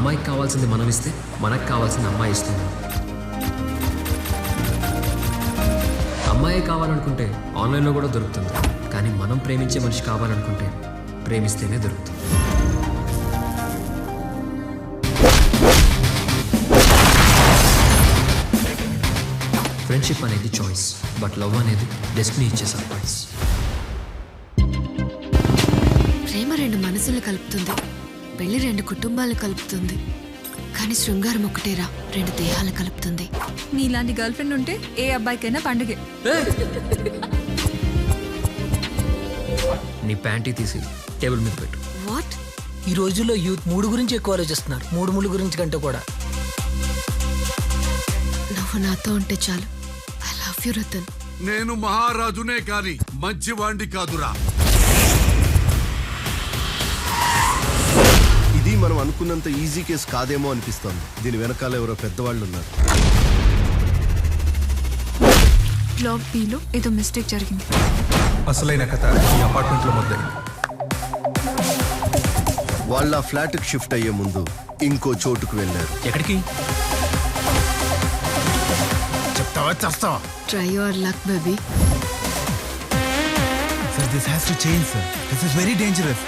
అమ్మాయికి కావాల్సింది మనం ఇస్తే మనకు కావాల్సింది అమ్మాయి ఇస్తుంది. అమ్మాయి కావాలనుకుంటే ఆన్లైన్లో కూడా దొరుకుతుంది. కానీ మనం ప్రేమించే మనిషి కావాలనుకుంటే ప్రేమిస్తేనే దొరుకుతుంది. ఫ్రెండ్షిప్ అనేది చాయిస్, బట్ లవ్ అనేది డెస్టినీ ఇచ్చే సర్ప్రైజ్. ప్రేమ రెండు మనసులు కలుపుతుంది, పెళ్లి రెండు కుటుంబాలు కలుపుతుంది. కానీ శృంగారం ఒకటేరా రెండు దేహాలు కలుపుతుంది. నీలాంటి గర్ల్ ఫ్రెండ్ ఉంటే ఏ అబ్బాయికైనా పండుగే. నీ ప్యాంటీ తీసి టేబుల్ మీద పెట్టు. వాట్? ఈ రోజుల్లో యూత్ మూడు గురించి ఎక్కువ ఆలోచిస్తున్నారు, మూడు ముళ్ళు గురించి కంటే కూడా. నువ్వు నాతో ఉంటే చాలు. I love you Ratan. నేను మహారాజునే కాని మంచివాణ్ణి కాదురా. ఇది మనం అనుకున్నంత ఈజీ కేసు కాదేమో అనిపిస్తోంది. దీని వెనకాల ఎవరో పెద్దవాళ్ళు ఉన్నారు. బ్లాక్ బిలో ఏదో మిస్టేక్ జరిగింది. అసలైన కథ ఈ అపార్ట్మెంట్ లో మొదలైంది. వాళ్ళ ఫ్లాట్ కి షిఫ్ట్ అయ్యే ముందు ఇంకో చోటుకు వెళ్ళారు. ఎక్కడికి చెప్తావా చేస్తావా? Try your luck baby. Sir this has to change sir. This is very dangerous.